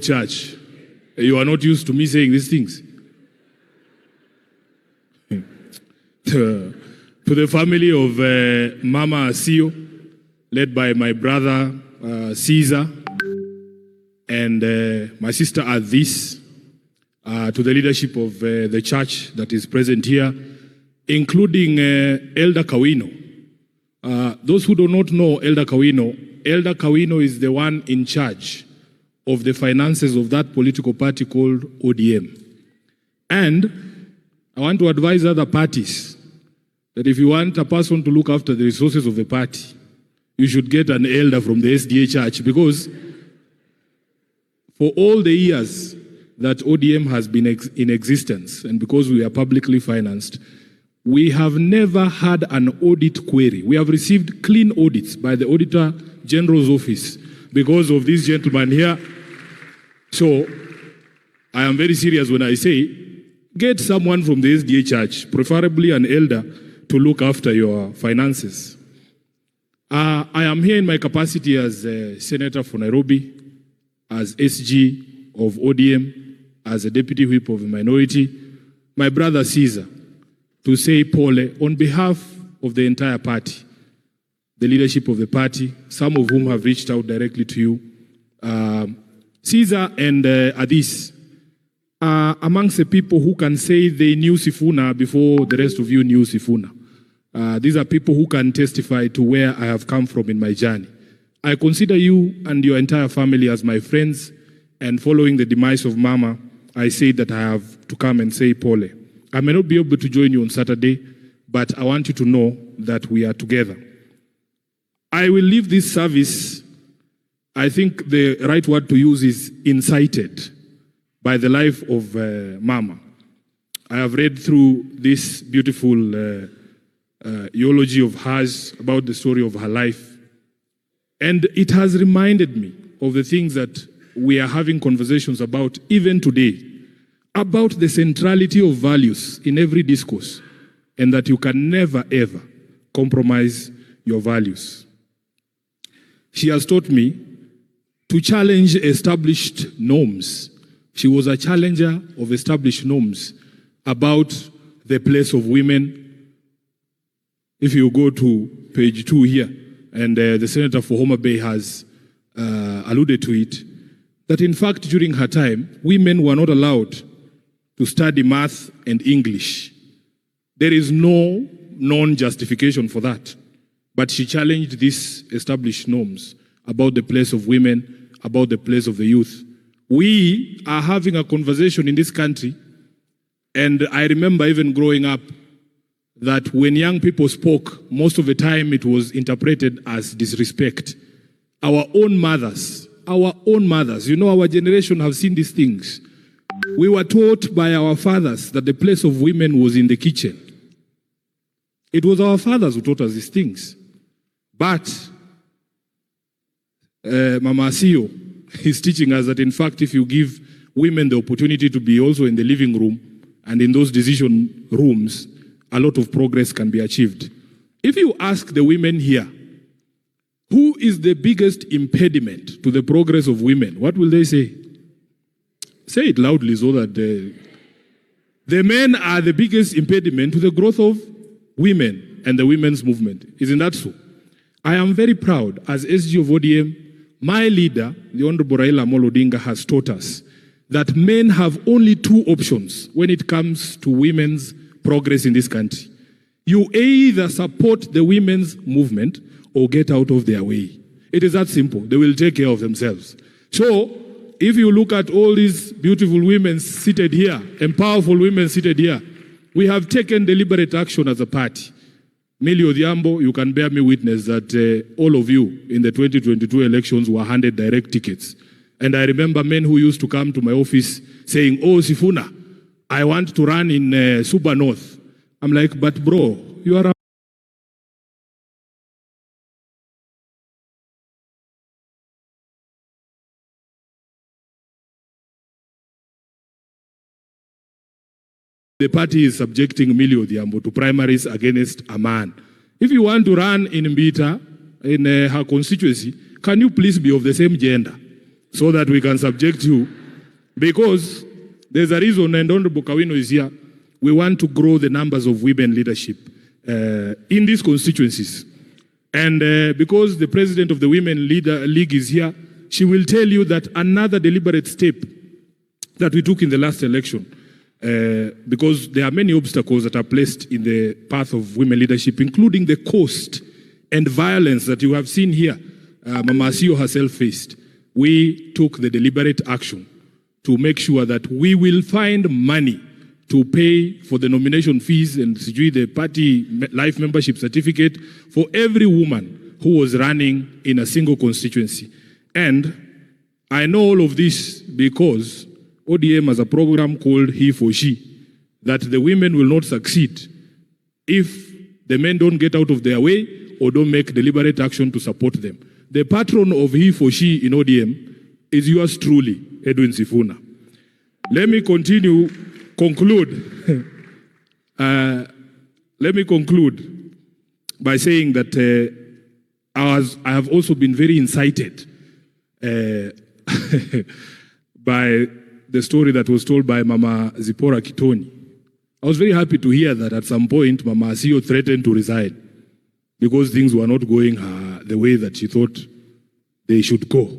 church. You are not used to me saying these things. To the family of Mama Asio, led by my brother Caesar, and my sister Adis, to the leadership of the church that is present here, including Elder Kawino. Those who do not know Elder Kawino is the one in charge of the finances of that political party called ODM. And I want to advise other parties that if you want a person to look after the resources of the party, you should get an elder from the SDA church, because for all the years that ODM has been in existence, and because we are publicly financed, we have never had an audit query. We have received clean audits by the Auditor General's office because of this gentleman here. So I am very serious when I say, get someone from the SDA church, preferably an elder, to look after your finances. I am here in my capacity as a senator for Nairobi, as SG of ODM, as a deputy whip of the minority, my brother Caesar, to say Pole on behalf of the entire party, the leadership of the party, some of whom have reached out directly to you. Caesar and Adis are amongst the people who can say they knew Sifuna before the rest of you knew Sifuna. These are people who can testify to where I have come from in my journey. I consider you and your entire family as my friends, and following the demise of Mama, I say that I have to come and say Pole. I may not be able to join you on Saturday, but I want you to know that we are together. I will leave this service, I think the right word to use is incited, by the life of Mama. I have read through this beautiful eulogy of hers about the story of her life, and it has reminded me of the things that we are having conversations about even today, about the centrality of values in every discourse, and that you can never ever compromise your values. She has taught me to challenge established norms. She was a challenger of established norms about the place of women. If you go to page 2 here, and the Senator for Homa Bay has alluded to it, that in fact during her time, women were not allowed to study math and English. There is no non-justification for that. But she challenged these established norms about the place of women, about the place of the youth. We are having a conversation in this country, and I remember even growing up that when young people spoke, most of the time it was interpreted as disrespect. Our own mothers, you know, our generation have seen these things. We were taught by our fathers that the place of women was in the kitchen. It was our fathers who taught us these things. But Mama Asio is teaching us that in fact if you give women the opportunity to be also in the living room and in those decision rooms, a lot of progress can be achieved. If you ask the women here, who is the biggest impediment to the progress of women, what will they say? Say it loudly so that the men are the biggest impediment to the growth of women and the women's movement. Isn't that so? I am very proud as SG of ODM, my leader, the Honorable Raila Amolo Odinga, has taught us that men have only 2 options when it comes to women's progress in this country. You either support the women's movement or get out of their way. It is that simple. They will take care of themselves. So, if you look at all these beautiful women seated here, and powerful women seated here, we have taken deliberate action as a party. Millie Odhiambo, you can bear me witness that all of you in the 2022 elections were handed direct tickets. And I remember men who used to come to my office saying, "Oh, Sifuna, I want to run in Suba North." I'm like, "But bro, you are the party is subjecting Millie Odhiambo to primaries against a man. If you want to run in Mbita, in her constituency, can you please be of the same gender? so that we can subject you. Because there's a reason, and Honorable Kawino is here, we want to grow the numbers of women leadership in these constituencies. And because the president of the Women League is here, she will tell you that another deliberate step that we took in the last election, because there are many obstacles that are placed in the path of women leadership, including the cost and violence that you have seen here, Mama Asio herself faced. We took the deliberate action to make sure that we will find money to pay for the nomination fees and the party life membership certificate for every woman who was running in a single constituency. And I know all of this because ODM has a program called He for She, that the women will not succeed if the men don't get out of their way or don't make deliberate action to support them. The patron of He for She in ODM is yours truly, Edwin Sifuna. Let me conclude by saying that I have also been very incited by the story that was told by Mama Zipporah Kitoni. I was very happy to hear that at some point Mama Asio threatened to resign because things were not going the way that she thought they should go.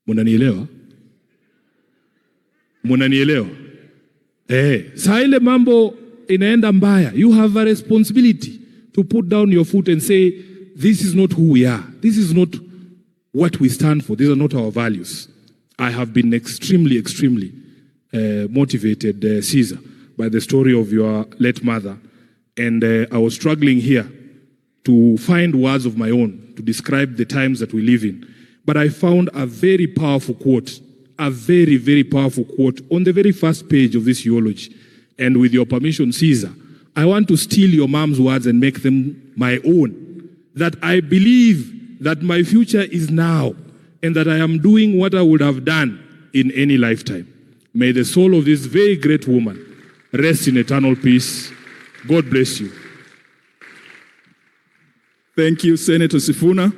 Munanielewa? Munanielewa? Saa ile mambo inaenda mbaya. You have a responsibility to put down your foot and say, this is not who we are. This is not what we stand for. These are not our values. I have been extremely motivated, Caesar, by the story of your late mother. And I was struggling here to find words of my own to describe the times that we live in. But I found a very powerful quote, a very powerful quote on the very first page of this eulogy. And with your permission, Caesar, I want to steal your mom's words and make them my own. That I believe that my future is now and that I am doing what I would have done in any lifetime. May the soul of this very great woman rest in eternal peace. God bless you. Thank you, Senator Sifuna.